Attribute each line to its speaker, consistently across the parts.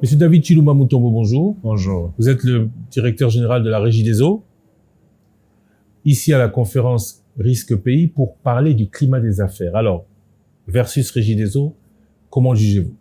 Speaker 1: Monsieur David Chiluma Mutombo, bonjour.
Speaker 2: Bonjour.
Speaker 1: Vous êtes le directeur général de la Régie des eaux, ici à la conférence Risque Pays pour parler du climat des affaires. Alors, versus Régie des eaux, comment jugez-vous?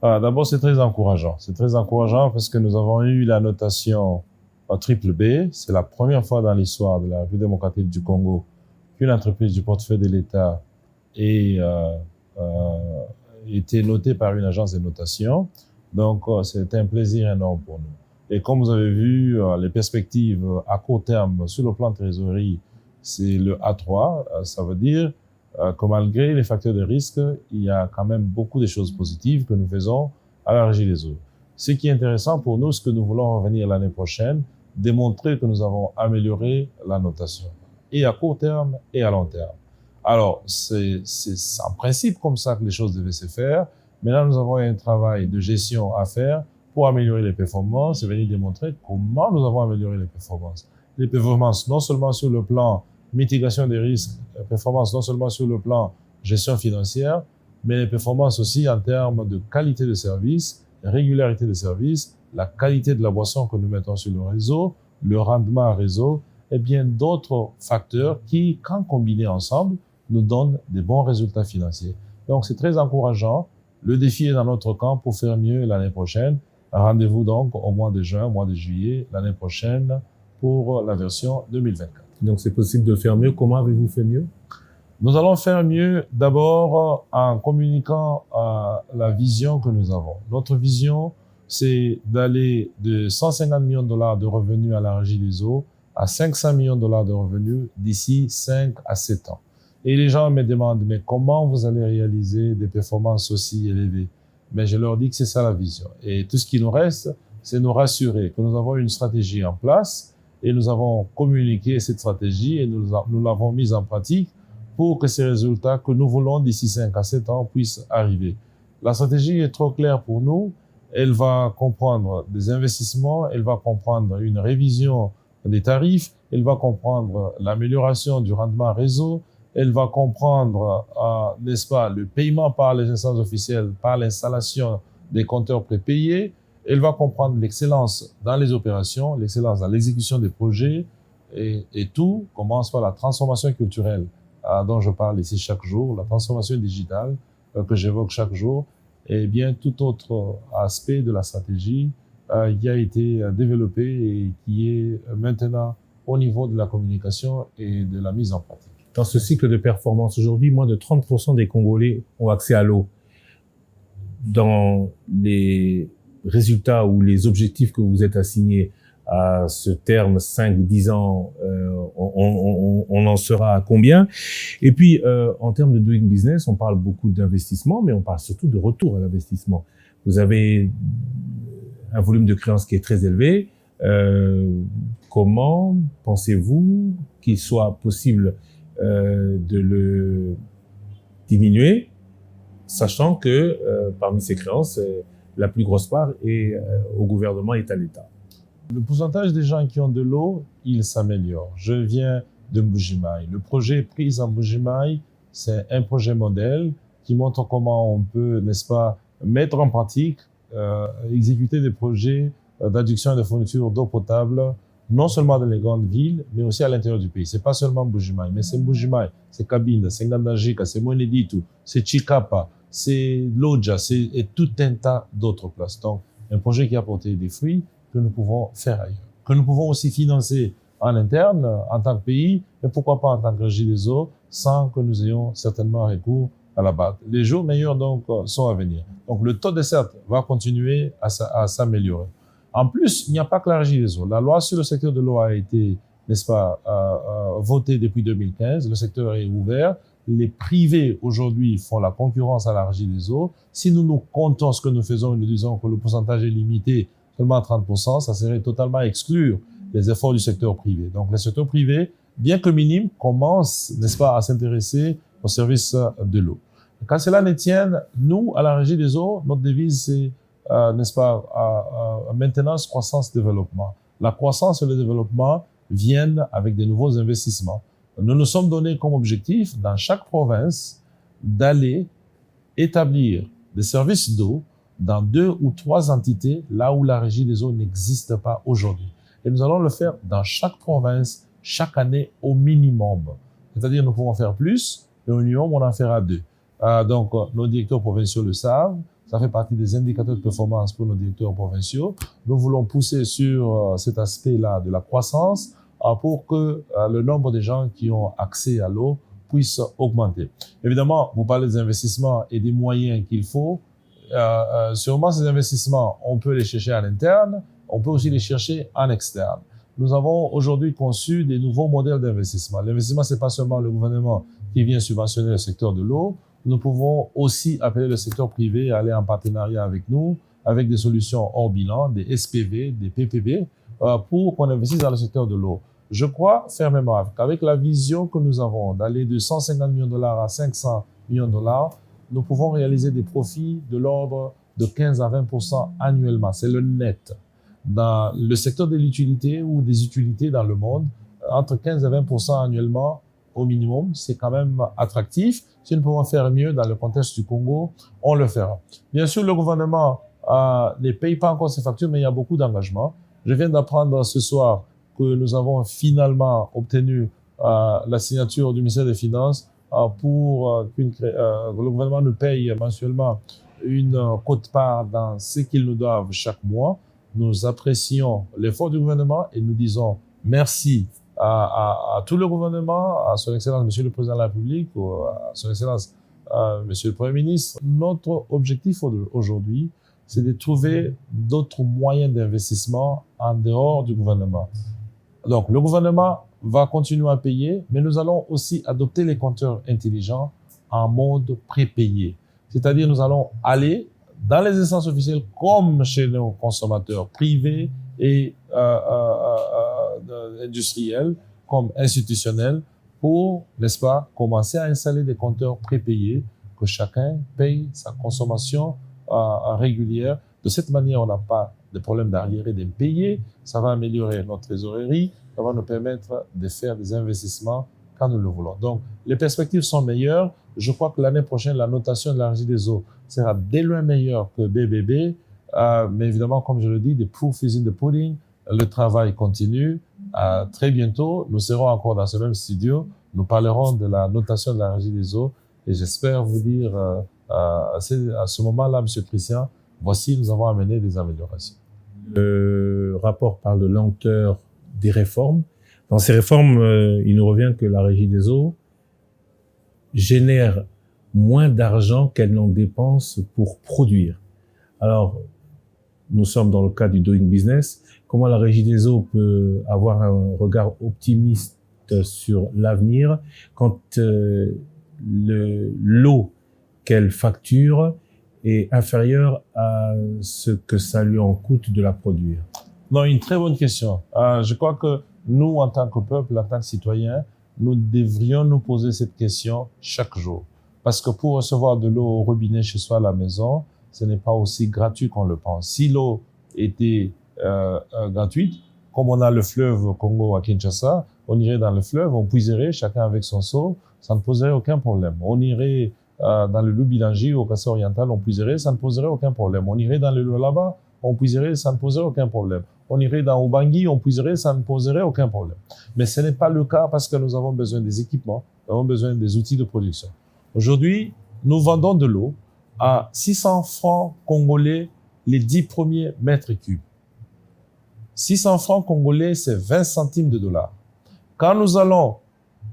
Speaker 2: D'abord, c'est très encourageant. C'est très encourageant parce que nous avons eu la notation triple B. C'est la première fois dans l'histoire de la République démocratique du Congo qu'une entreprise du portefeuille de l'État ait été notée par une agence de notation. Donc, c'est un plaisir énorme pour nous. Et comme vous avez vu, les perspectives à court terme sur le plan de trésorerie, c'est le A3. Ça veut dire que malgré les facteurs de risque, il y a quand même beaucoup de choses positives que nous faisons à la Régie des eaux. Ce qui est intéressant pour nous, c'est que nous voulons revenir l'année prochaine, démontrer que nous avons amélioré la notation, et à court terme et à long terme. Alors, c'est en principe comme ça que les choses devaient se faire. Maintenant, nous avons un travail de gestion à faire pour améliorer les performances et venir démontrer comment nous avons amélioré les performances. Les performances, non seulement sur le plan mitigation des risques, performances non seulement sur le plan gestion financière, mais les performances aussi en termes de qualité de service, régularité de service, la qualité de la boisson que nous mettons sur le réseau, le rendement à réseau, et bien d'autres facteurs qui, quand combinés ensemble, nous donnent des bons résultats financiers. Donc, c'est très encourageant. Le défi est dans notre camp pour faire mieux l'année prochaine. Rendez-vous donc au mois de juin, au mois de juillet, l'année prochaine, pour la version 2024.
Speaker 1: Donc, c'est possible de faire mieux. Comment avez-vous fait mieux?
Speaker 2: Nous allons faire mieux d'abord en communiquant la vision que nous avons. Notre vision, c'est d'aller de 150 millions de dollars de revenus à la Régie des eaux à 500 millions de dollars de revenus d'ici 5 à 7 ans. Et les gens me demandent, mais comment vous allez réaliser des performances aussi élevées? Mais je leur dis que c'est ça la vision. Et tout ce qui nous reste, c'est nous rassurer que nous avons une stratégie en place et nous avons communiqué cette stratégie et nous l'avons mise en pratique pour que ces résultats que nous voulons d'ici 5 à 7 ans puissent arriver. La stratégie est trop claire pour nous. Elle va comprendre des investissements, elle va comprendre une révision des tarifs, elle va comprendre l'amélioration du rendement réseau, elle va comprendre, n'est-ce pas, le paiement par les instances officielles, par l'installation des compteurs prépayés, elle va comprendre l'excellence dans les opérations, l'excellence dans l'exécution des projets, et tout commence par la transformation culturelle dont je parle ici chaque jour, la transformation digitale que j'évoque chaque jour, et bien tout autre aspect de la stratégie qui a été développé et qui est maintenant au niveau de la communication et de la mise en pratique.
Speaker 1: Dans ce cycle de performance, aujourd'hui, moins de 30% des Congolais ont accès à l'eau. Dans les résultats ou les objectifs que vous êtes assignés à ce terme 5-10 ans, on en sera à combien? Et puis, en termes de doing business, on parle beaucoup d'investissement, mais on parle surtout de retour à l'investissement. Vous avez un volume de créances qui est très élevé. Comment pensez-vous qu'il soit possible de le diminuer, sachant que parmi ces créances, la plus grosse part est au gouvernement et à l'État?
Speaker 2: Le pourcentage des gens qui ont de l'eau, il s'améliore. Je viens de Mbujimayi. Le projet Prise en Mbujimayi, c'est un projet modèle qui montre comment on peut, n'est-ce pas, mettre en pratique, exécuter des projets d'adduction et de fourniture d'eau potable, non seulement dans les grandes villes, mais aussi à l'intérieur du pays. C'est pas seulement Mbujimayi, mais c'est Mbujimayi, c'est Kabinda, c'est Ngandajika, c'est Mweneditu, c'est Chikapa, c'est Lodja, et tout un tas d'autres places. Donc, un projet qui a porté des fruits que nous pouvons faire ailleurs, que nous pouvons aussi financer en interne, en tant que pays, mais pourquoi pas en tant que Régie des eaux, sans que nous ayons certainement recours à la BAD. Les jours meilleurs donc sont à venir. Donc le taux de desserte va continuer à s'améliorer. En plus, il n'y a pas que la Régie des eaux. La loi sur le secteur de l'eau a été, n'est-ce pas, votée depuis 2015. Le secteur est ouvert. Les privés aujourd'hui font la concurrence à la Régie des eaux. Si nous comptons ce que nous faisons et nous disons que le pourcentage est limité seulement à 30%, ça serait totalement exclure les efforts du secteur privé. Donc, le secteur privé, bien que minime, commence, n'est-ce pas, à s'intéresser au service de l'eau. Quand cela ne tienne, nous, à la Régie des eaux, notre devise, c'est, n'est-ce pas, maintenance, croissance, développement. La croissance et le développement viennent avec de nouveaux investissements. Nous nous sommes donnés comme objectif, dans chaque province, d'aller établir des services d'eau dans 2 ou 3 entités, là où la régie des eaux n'existe pas aujourd'hui. Et nous allons le faire dans chaque province, chaque année au minimum. C'est-à-dire, nous pouvons faire plus, mais au minimum, on en fera 2. Donc, nos directeurs provinciaux le savent. Ça fait partie des indicateurs de performance pour nos directeurs provinciaux. Nous voulons pousser sur cet aspect-là de la croissance pour que le nombre de gens qui ont accès à l'eau puisse augmenter. Évidemment, vous parlez des investissements et des moyens qu'il faut. Sûrement, ces investissements, on peut les chercher en interne, on peut aussi les chercher en externe. Nous avons aujourd'hui conçu des nouveaux modèles d'investissement. L'investissement, c'est pas seulement le gouvernement qui vient subventionner le secteur de l'eau. Nous pouvons aussi appeler le secteur privé à aller en partenariat avec nous, avec des solutions hors bilan, des SPV, des PPB, pour qu'on investisse dans le secteur de l'eau. Je crois fermement qu'avec la vision que nous avons d'aller de 150 millions de dollars à 500 millions de dollars, nous pouvons réaliser des profits de l'ordre de 15 à 20% annuellement. C'est le net. Dans le secteur de l'utilité ou des utilités dans le monde, entre 15 et 20% annuellement au minimum, c'est quand même attractif. Si nous pouvons faire mieux dans le contexte du Congo, on le fera. Bien sûr, le gouvernement ne paye pas encore ses factures, mais il y a beaucoup d'engagement. Je viens d'apprendre ce soir que nous avons finalement obtenu la signature du ministère des Finances pour que le gouvernement nous paye mensuellement une quote-part dans ce qu'ils nous doivent chaque mois. Nous apprécions l'effort du gouvernement et nous disons merci à tout le gouvernement, à son Excellence Monsieur le Président de la République, à son Excellence Monsieur le Premier ministre. Notre objectif aujourd'hui, c'est de trouver d'autres moyens d'investissement en dehors du gouvernement. Donc, le gouvernement va continuer à payer, mais nous allons aussi adopter les compteurs intelligents en mode prépayé. C'est-à-dire, nous allons aller dans les instances officielles comme chez nos consommateurs privés et industriels, comme institutionnels, pour, n'est-ce pas, commencer à installer des compteurs prépayés, que chacun paye sa consommation régulière. De cette manière, on n'a pas de problème d'arriérés d'impayés. Ça va améliorer notre trésorerie. Ça va nous permettre de faire des investissements quand nous le voulons. Donc, les perspectives sont meilleures. Je crois que l'année prochaine, la notation de la régie des eaux sera dès loin meilleure que BBB. Mais évidemment, comme je le dis, the proof is in the pudding. Le travail continue. Très bientôt, nous serons encore dans ce même studio. Nous parlerons de la notation de la régie des eaux. Et j'espère vous dire à ce moment-là, Monsieur Christian, voici, nous avons amené des améliorations.
Speaker 1: Le rapport parle de lenteur des réformes. Dans ces réformes, il nous revient que la régie des eaux génère moins d'argent qu'elle n'en dépense pour produire. Alors, nous sommes dans le cas du doing business. Comment la régie des eaux peut avoir un regard optimiste sur l'avenir quand l'eau qu'elle facture est inférieure à ce que ça lui en coûte de la produire?
Speaker 2: Non, une très bonne question. Je crois que nous, en tant que peuple, en tant que citoyens, nous devrions nous poser cette question chaque jour. Parce que pour recevoir de l'eau au robinet chez soi à la maison, ce n'est pas aussi gratuit qu'on le pense. Si l'eau était gratuite, comme on a le fleuve Congo à Kinshasa, on irait dans le fleuve, on puiserait chacun avec son seau, ça ne poserait aucun problème. On irait dans le Lubumbashi au Kassai oriental, on puiserait, ça ne poserait aucun problème. On irait dans le Lualaba, on puiserait, ça ne poserait aucun problème. On irait dans Ubangi, on puiserait, ça ne poserait aucun problème. Mais ce n'est pas le cas parce que nous avons besoin des équipements, nous avons besoin des outils de production. Aujourd'hui, nous vendons de l'eau à 600 francs congolais les 10 premiers mètres cubes. 600 francs congolais, c'est 20 centimes de dollars. Quand nous allons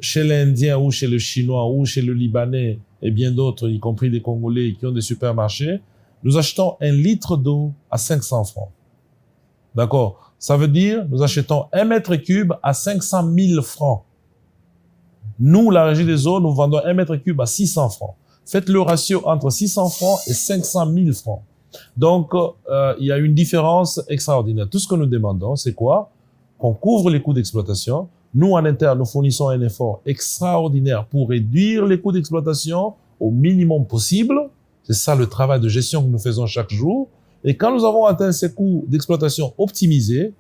Speaker 2: chez l'Indien ou chez le Chinois ou chez le Libanais et bien d'autres, y compris des Congolais qui ont des supermarchés, nous achetons 1 litre d'eau à 500 francs. D'accord? Ça veut dire, nous achetons 1 mètre cube à 500 000 francs. Nous, la régie des eaux, nous vendons 1 mètre cube à 600 francs. Faites le ratio entre 600 francs et 500 000 francs. Donc, il y a une différence extraordinaire. Tout ce que nous demandons, c'est quoi? Qu'on couvre les coûts d'exploitation. Nous, en interne, nous fournissons un effort extraordinaire pour réduire les coûts d'exploitation au minimum possible. C'est ça le travail de gestion que nous faisons chaque jour. Et quand nous avons atteint ces coûts d'exploitation optimisés,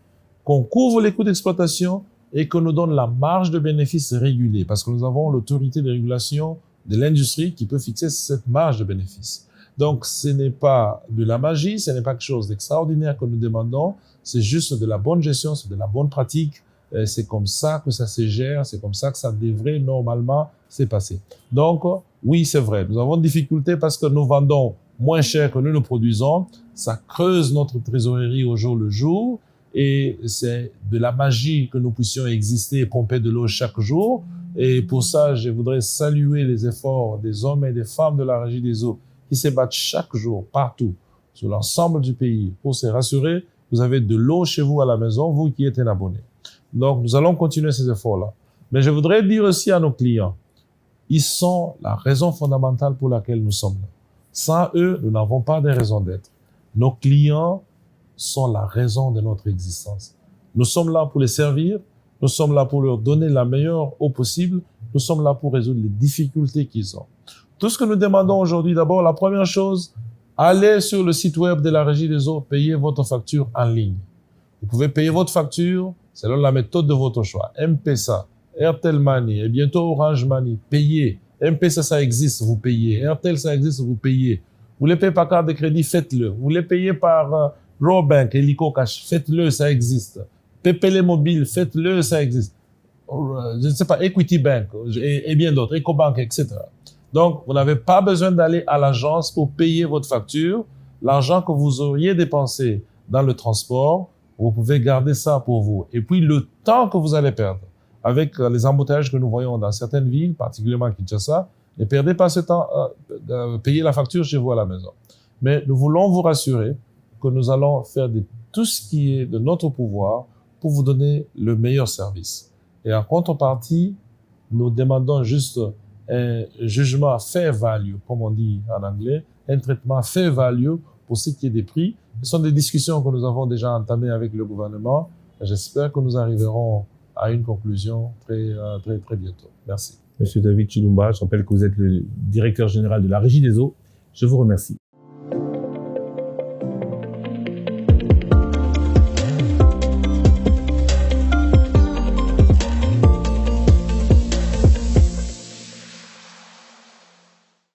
Speaker 2: qu'on couvre les coûts d'exploitation et que nous donne la marge de bénéfice régulée, parce que nous avons l'autorité de régulation de l'industrie qui peut fixer cette marge de bénéfice. Donc, ce n'est pas de la magie, ce n'est pas quelque chose d'extraordinaire que nous demandons, c'est juste de la bonne gestion, c'est de la bonne pratique. C'est comme ça que ça se gère, c'est comme ça que ça devrait normalement se passer. Donc, oui, c'est vrai, nous avons des difficultés parce que nous vendons moins cher que nous le produisons. Ça creuse notre trésorerie au jour le jour et c'est de la magie que nous puissions exister et pomper de l'eau chaque jour. Et pour ça, je voudrais saluer les efforts des hommes et des femmes de la Régie des eaux qui se battent chaque jour, partout, sur l'ensemble du pays, pour se rassurer, vous avez de l'eau chez vous à la maison, vous qui êtes un abonné. Donc, nous allons continuer ces efforts-là. Mais je voudrais dire aussi à nos clients, ils sont la raison fondamentale pour laquelle nous sommes là. Sans eux, nous n'avons pas de raison d'être. Nos clients sont la raison de notre existence. Nous sommes là pour les servir, nous sommes là pour leur donner la meilleure eau possible, nous sommes là pour résoudre les difficultés qu'ils ont. Tout ce que nous demandons aujourd'hui, d'abord, la première chose, allez sur le site web de la Régie des eaux, payez votre facture en ligne. Vous pouvez payer votre facture selon la méthode de votre choix. M-Pesa, Airtel Money et bientôt Orange Money. Payez. M-Pesa, ça existe, vous payez. Airtel, ça existe, vous payez. Vous les payez par carte de crédit, faites-le. Vous les payez par Rawbank, Helico Cash, faites-le, ça existe. PPL Mobile, faites-le, ça existe. Je ne sais pas, Equity Bank et bien d'autres, EcoBank, etc. Donc, vous n'avez pas besoin d'aller à l'agence pour payer votre facture. L'argent que vous auriez dépensé dans le transport, vous pouvez garder ça pour vous. Et puis, le temps que vous allez perdre avec les embouteillages que nous voyons dans certaines villes, particulièrement à Kinshasa, ne perdez pas ce temps à payer la facture chez vous à la maison. Mais nous voulons vous rassurer que nous allons faire tout ce qui est de notre pouvoir pour vous donner le meilleur service. Et en contrepartie, nous demandons juste un jugement fair value, comme on dit en anglais, un traitement fair value pour ce qui est des prix. Ce sont des discussions que nous avons déjà entamées avec le gouvernement. J'espère que nous arriverons à une conclusion très bientôt. Merci.
Speaker 1: Monsieur David Chilumba, je rappelle que vous êtes le directeur général de la Régie des eaux. Je vous remercie.